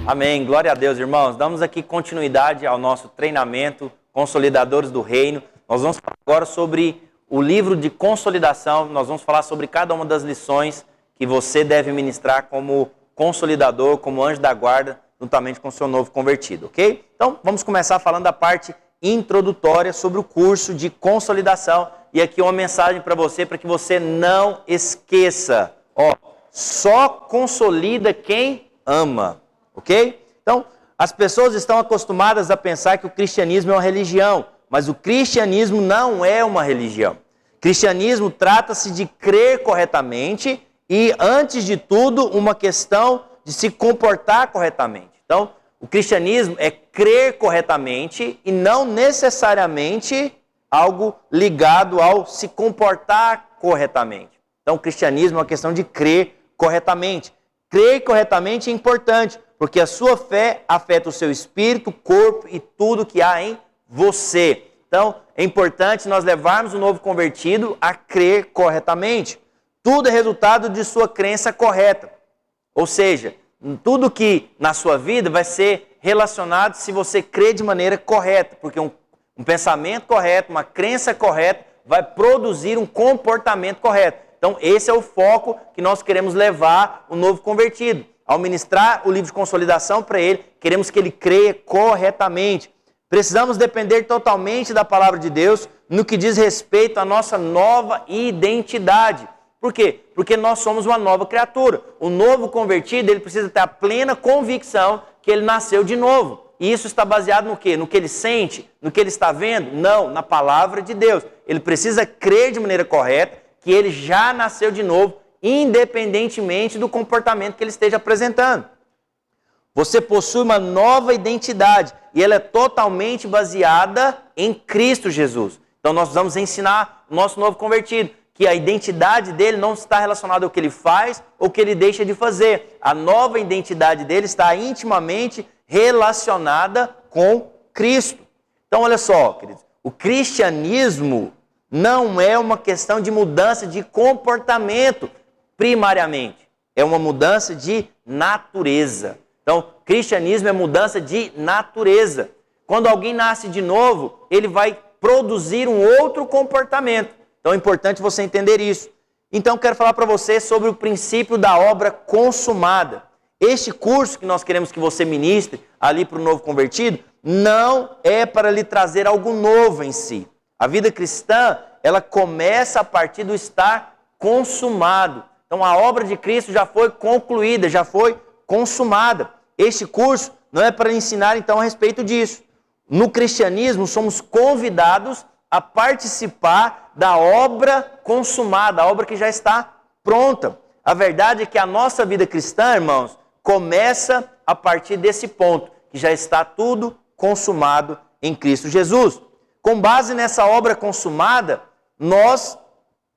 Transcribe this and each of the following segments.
Amém. Glória a Deus, irmãos. Damos aqui continuidade ao nosso treinamento Consolidadores do Reino. Nós vamos falar agora sobre o livro de consolidação. Nós vamos falar sobre cada uma das lições que você deve ministrar como consolidador, como anjo da guarda, juntamente com o seu novo convertido, ok? Então, vamos começar falando da parte introdutória sobre o curso de consolidação. E aqui uma mensagem para você, para que você não esqueça. Só consolida quem ama. Ok? Então, as pessoas estão acostumadas a pensar que o cristianismo é uma religião, mas o cristianismo não é uma religião. Cristianismo trata-se de crer corretamente e, antes de tudo, uma questão de se comportar corretamente. Então, o cristianismo é crer corretamente e não necessariamente algo ligado ao se comportar corretamente. Então, o cristianismo é uma questão de crer corretamente. Crer corretamente é importante, porque a sua fé afeta o seu espírito, corpo e tudo que há em você. Então, é importante nós levarmos o novo convertido a crer corretamente. Tudo é resultado de sua crença correta. Ou seja, tudo que na sua vida vai ser relacionado se você crer de maneira correta, porque um pensamento correto, uma crença correta, vai produzir um comportamento correto. Então, esse é o foco que nós queremos levar o novo convertido. Ao ministrar o livro de consolidação para ele, queremos que ele creia corretamente. Precisamos depender totalmente da palavra de Deus no que diz respeito à nossa nova identidade. Por quê? Porque nós somos uma nova criatura. O novo convertido, ele precisa ter a plena convicção que ele nasceu de novo. E isso está baseado no quê? No que ele sente? No que ele está vendo? Não, na palavra de Deus. Ele precisa crer de maneira correta que ele já nasceu de novo, independentemente do comportamento que ele esteja apresentando. Você possui uma nova identidade e ela é totalmente baseada em Cristo Jesus. Então nós vamos ensinar o nosso novo convertido que a identidade dele não está relacionada ao que ele faz ou que ele deixa de fazer. A nova identidade dele está intimamente relacionada com Cristo. Então olha só, queridos, o cristianismo não é uma questão de mudança de comportamento, primariamente. É uma mudança de natureza. Então, cristianismo é mudança de natureza. Quando alguém nasce de novo, ele vai produzir um outro comportamento. Então, é importante você entender isso. Então, quero falar para você sobre o princípio da obra consumada. Este curso que nós queremos que você ministre ali para o novo convertido, não é para lhe trazer algo novo em si. A vida cristã, ela começa a partir do estar consumado. Então, a obra de Cristo já foi concluída, já foi consumada. Este curso não é para ensinar, então, a respeito disso. No cristianismo, somos convidados a participar da obra consumada, a obra que já está pronta. A verdade é que a nossa vida cristã, irmãos, começa a partir desse ponto, que já está tudo consumado em Cristo Jesus. Com base nessa obra consumada, nós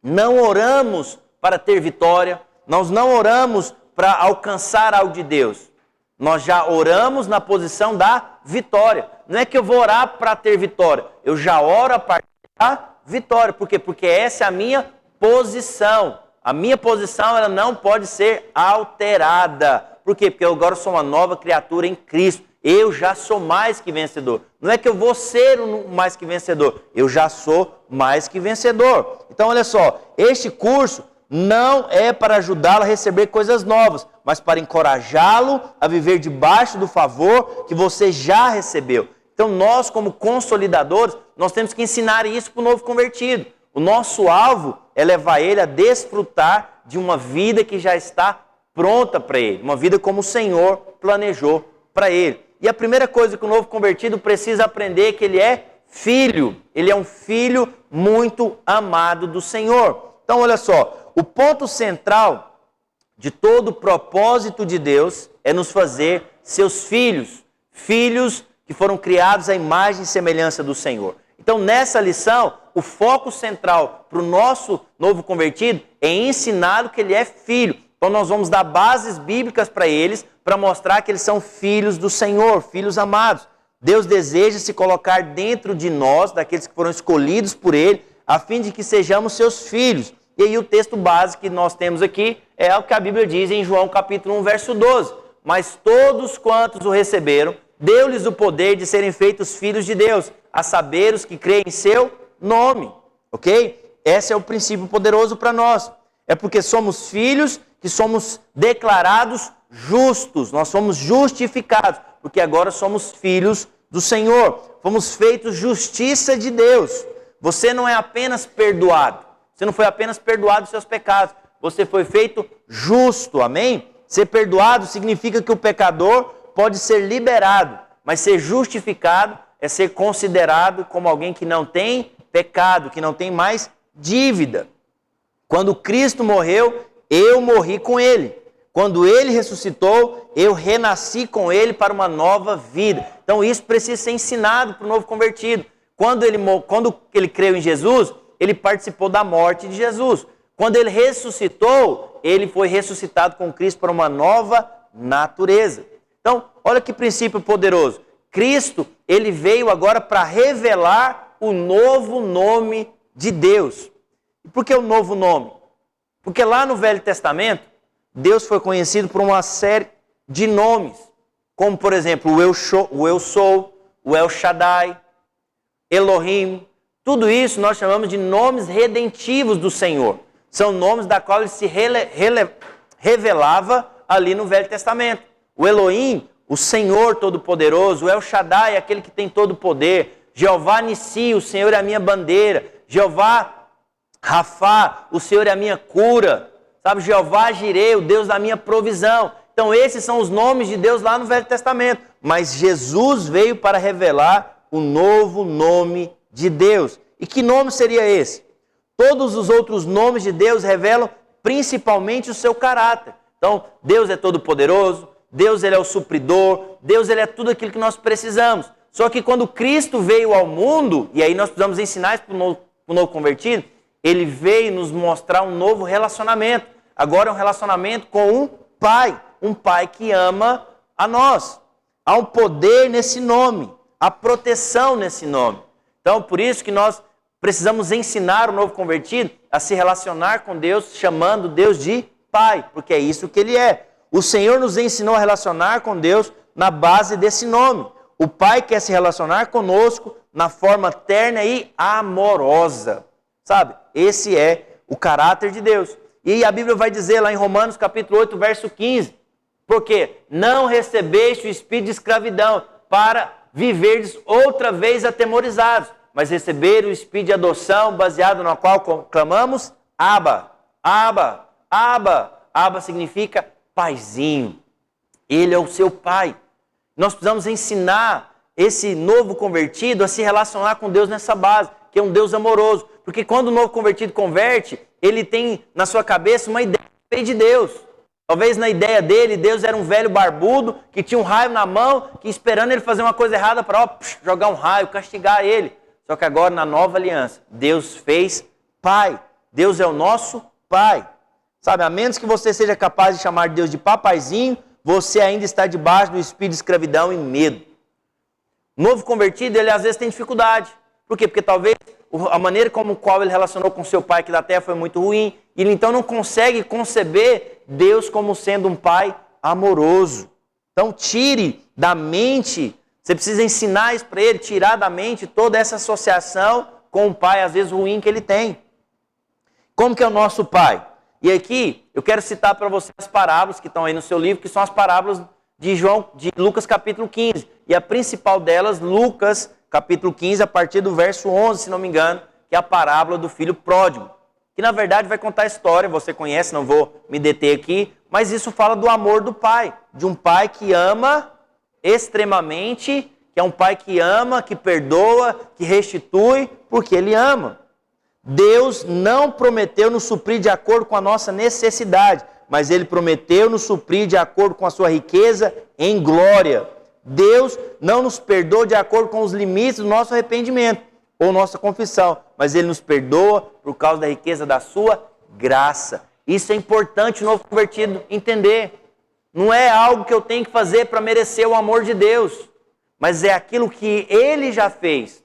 não oramos para ter vitória, nós não oramos para alcançar algo de Deus. Nós já oramos na posição da vitória. Não é que eu vou orar para ter vitória, eu já oro a partir da vitória. Por quê? Porque essa é a minha posição. A minha posição ela não pode ser alterada. Por quê? Porque eu agora sou uma nova criatura em Cristo. Eu já sou mais que vencedor. Não é que eu vou ser mais que vencedor. Eu já sou mais que vencedor. Então, olha só. Este curso não é para ajudá-lo a receber coisas novas, mas para encorajá-lo a viver debaixo do favor que você já recebeu. Então, nós, como consolidadores, nós temos que ensinar isso para o novo convertido. O nosso alvo é levar ele a desfrutar de uma vida que já está pronta para ele. Uma vida como o Senhor planejou para ele. E a primeira coisa que o novo convertido precisa aprender é que ele é filho. Ele é um filho muito amado do Senhor. Então, olha só, o ponto central de todo o propósito de Deus é nos fazer seus filhos. Filhos que foram criados à imagem e semelhança do Senhor. Então, nessa lição, o foco central para o nosso novo convertido é ensiná-lo que ele é filho. Então, nós vamos dar bases bíblicas para eles, para mostrar que eles são filhos do Senhor, filhos amados. Deus deseja se colocar dentro de nós, daqueles que foram escolhidos por Ele, a fim de que sejamos seus filhos. E aí o texto básico que nós temos aqui é o que a Bíblia diz em João capítulo 1, verso 12. mas todos quantos o receberam, deu-lhes o poder de serem feitos filhos de Deus, a saber os que creem em seu nome. Ok? Esse é o princípio poderoso para nós. É porque somos filhos que somos declarados justos. Nós somos justificados, porque agora somos filhos do Senhor. Fomos feitos justiça de Deus. Você não é apenas perdoado. Você não foi apenas perdoado dos seus pecados. Você foi feito justo, amém? Ser perdoado significa que o pecador pode ser liberado, mas ser justificado é ser considerado como alguém que não tem pecado, que não tem mais dívida. Quando Cristo morreu, eu morri com Ele. Quando Ele ressuscitou, eu renasci com Ele para uma nova vida. Então isso precisa ser ensinado para o novo convertido. Quando ele creu em Jesus, ele participou da morte de Jesus. Quando ele ressuscitou, ele foi ressuscitado com Cristo para uma nova natureza. Então, olha que princípio poderoso. Cristo, ele veio agora para revelar o novo nome de Deus. E por que o novo nome? Porque lá no Velho Testamento, Deus foi conhecido por uma série de nomes, como por exemplo o Eu Sou, o El Shaddai, Elohim. Tudo isso nós chamamos de nomes redentivos do Senhor. São nomes da qual ele se revelava ali no Velho Testamento. O Elohim, o Senhor Todo-Poderoso, o El Shaddai, aquele que tem todo o poder. Jeová Nissi, o Senhor é a minha bandeira. Jeová Rafá, o Senhor é a minha cura. Sabe, Jeová Jireh, o Deus da minha provisão. Então esses são os nomes de Deus lá no Velho Testamento. Mas Jesus veio para revelar o novo nome de Deus. E que nome seria esse? Todos os outros nomes de Deus revelam principalmente o seu caráter. Então, Deus é todo-poderoso, Deus ele é o supridor, Deus ele é tudo aquilo que nós precisamos. Só que quando Cristo veio ao mundo, e aí nós precisamos ensinar isso para o novo convertido, ele veio nos mostrar um novo relacionamento. Agora é um relacionamento com um pai que ama a nós. Há um poder nesse nome, há proteção nesse nome. Então, por isso que nós precisamos ensinar o novo convertido a se relacionar com Deus, chamando Deus de Pai, porque é isso que Ele é. O Senhor nos ensinou a relacionar com Deus na base desse nome. O Pai quer se relacionar conosco na forma terna e amorosa. Sabe? Esse é o caráter de Deus. E a Bíblia vai dizer lá em Romanos capítulo 8, verso 15, porque não recebeste o espírito de escravidão para viverdes outra vez atemorizados, mas receber o espírito de adoção, baseado no qual clamamos, Abba, Abba, Abba. Abba significa paizinho. Ele é o seu pai. Nós precisamos ensinar esse novo convertido a se relacionar com Deus nessa base, que é um Deus amoroso. Porque quando o novo convertido converte, ele tem na sua cabeça uma ideia de Deus. Talvez na ideia dele, Deus era um velho barbudo que tinha um raio na mão, que esperando ele fazer uma coisa errada para jogar um raio, castigar ele. Só que agora, na nova aliança, Deus fez Pai. Deus é o nosso Pai. Sabe, a menos que você seja capaz de chamar Deus de papaizinho, você ainda está debaixo do espírito de escravidão e medo. O novo convertido, ele às vezes tem dificuldade. Por quê? Porque talvez a maneira como qual ele relacionou com seu pai aqui da terra foi muito ruim. E ele então não consegue conceber Deus como sendo um pai amoroso. Então tire da mente, você precisa ensinar isso para ele, tirar da mente toda essa associação com um pai às vezes ruim que ele tem. Como que é o nosso pai? E aqui eu quero citar para você as parábolas que estão aí no seu livro, que são as parábolas de Lucas capítulo 15. E a principal delas, Lucas capítulo 15, a partir do verso 11, se não me engano, que é a parábola do filho pródigo. Que na verdade vai contar a história, você conhece, não vou me deter aqui, mas isso fala do amor do pai, de um pai que ama extremamente, que é um pai que ama, que perdoa, que restitui, porque ele ama. Deus não prometeu nos suprir de acordo com a nossa necessidade, mas Ele prometeu nos suprir de acordo com a sua riqueza em glória. Deus não nos perdoa de acordo com os limites do nosso arrependimento ou nossa confissão, mas Ele nos perdoa por causa da riqueza da sua graça. Isso é importante o novo convertido entender. Não é algo que eu tenho que fazer para merecer o amor de Deus, mas é aquilo que Ele já fez,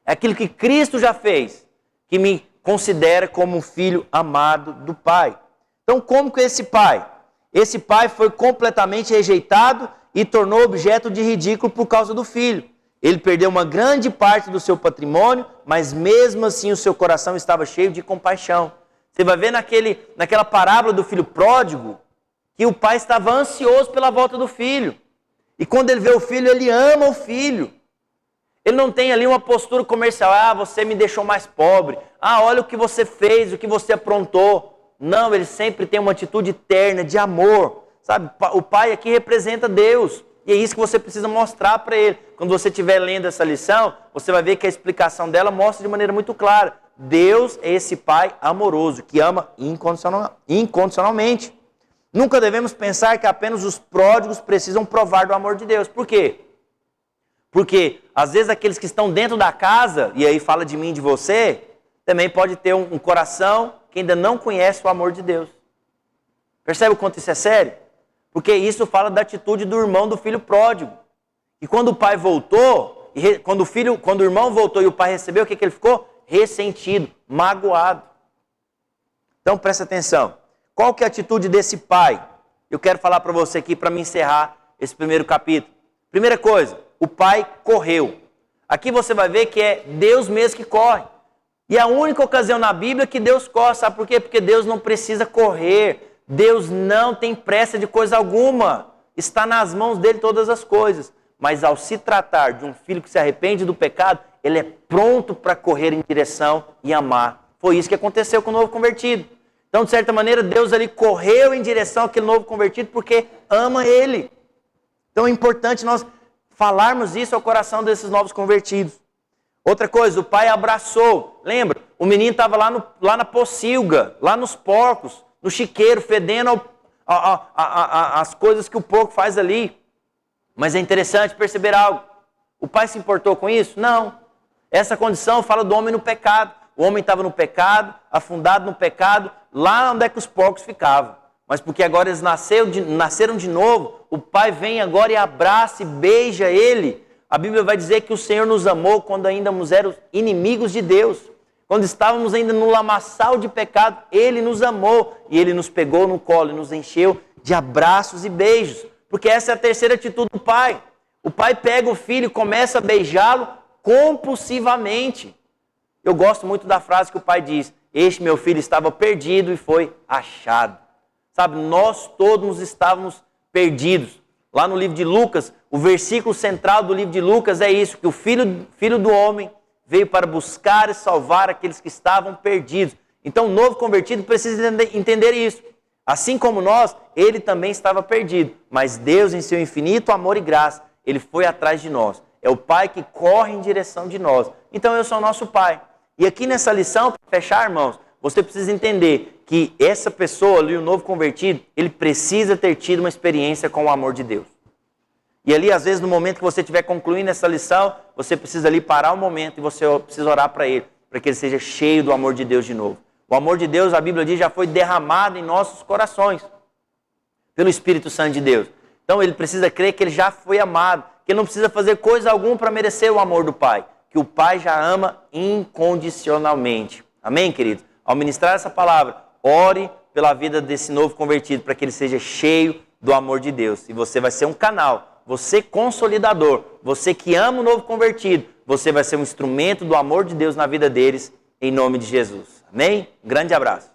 é aquilo que Cristo já fez, que me considera como um filho amado do Pai. Então, como que esse Pai? esse pai foi completamente rejeitado e tornou objeto de ridículo por causa do filho. Ele perdeu uma grande parte do seu patrimônio, mas mesmo assim o seu coração estava cheio de compaixão. Você vai ver naquela parábola do filho pródigo, que o pai estava ansioso pela volta do filho. E quando ele vê o filho, ele ama o filho. Ele não tem ali uma postura comercial. Ah, você me deixou mais pobre. Ah, olha o que você fez, o que você aprontou. Não, ele sempre tem uma atitude terna, de amor. Sabe, o pai aqui representa Deus. E é isso que você precisa mostrar para ele. Quando você estiver lendo essa lição, você vai ver que a explicação dela mostra de maneira muito clara. Deus é esse pai amoroso, que ama incondicionalmente. Nunca devemos pensar que apenas os pródigos precisam provar do amor de Deus. Por quê? Porque, às vezes, aqueles que estão dentro da casa, e aí fala de mim e de você, também pode ter um coração que ainda não conhece o amor de Deus. Percebe o quanto isso é sério? Porque isso fala da atitude do irmão do filho pródigo. E quando o pai voltou, quando o irmão voltou e o pai recebeu, o que ele ficou? Ressentido, magoado. Então, presta atenção. Qual que é a atitude desse pai? Eu quero falar para você aqui para me encerrar esse primeiro capítulo. Primeira coisa, o pai correu. Aqui você vai ver que é Deus mesmo que corre. E a única ocasião na Bíblia que Deus corre, sabe por quê? Porque Deus não precisa correr. Deus não tem pressa de coisa alguma. Está nas mãos dele todas as coisas. Mas ao se tratar de um filho que se arrepende do pecado, ele é pronto para correr em direção e amar. Foi isso que aconteceu com o novo convertido. Então, de certa maneira, Deus ali correu em direção àquele novo convertido porque ama ele. Então é importante nós falarmos isso ao coração desses novos convertidos. Outra coisa, o pai abraçou. Lembra? O menino estava lá na pocilga, lá nos porcos, no chiqueiro, fedendo as coisas que o porco faz ali. Mas é interessante perceber algo. O pai se importou com isso? Não. Essa condição fala do homem no pecado. O homem estava no pecado, afundado no pecado, lá onde é que os porcos ficavam. Mas porque agora eles nasceram de novo, o pai vem agora e abraça e beija ele. A Bíblia vai dizer que o Senhor nos amou quando ainda éramos inimigos de Deus. Quando estávamos ainda no lamaçal de pecado, Ele nos amou e Ele nos pegou no colo e nos encheu de abraços e beijos. Porque essa é a terceira atitude do pai. O pai pega o filho e começa a beijá-lo compulsivamente. Eu gosto muito da frase que o pai diz: este meu filho estava perdido e foi achado. Sabe, nós todos estávamos perdidos. Lá no livro de Lucas, o versículo central do livro de Lucas é isso, que o filho do homem veio para buscar e salvar aqueles que estavam perdidos. Então o novo convertido precisa entender isso. Assim como nós, ele também estava perdido. Mas Deus, em seu infinito amor e graça, ele foi atrás de nós. É o Pai que corre em direção de nós. Então eu sou o nosso Pai. E aqui nessa lição, para fechar, irmãos, você precisa entender que essa pessoa ali, o novo convertido, ele precisa ter tido uma experiência com o amor de Deus. E ali, às vezes, no momento que você estiver concluindo essa lição, você precisa ali parar um momento e você precisa orar para ele, para que ele seja cheio do amor de Deus de novo. O amor de Deus, a Bíblia diz, já foi derramado em nossos corações pelo Espírito Santo de Deus. Então ele precisa crer que ele já foi amado, que ele não precisa fazer coisa alguma para merecer o amor do Pai, que o Pai já ama incondicionalmente. Amém, queridos? Ao ministrar essa palavra, ore pela vida desse novo convertido, para que ele seja cheio do amor de Deus. E você vai ser um canal, você consolidador, você que ama o novo convertido, você vai ser um instrumento do amor de Deus na vida deles, em nome de Jesus. Amém? Um grande abraço.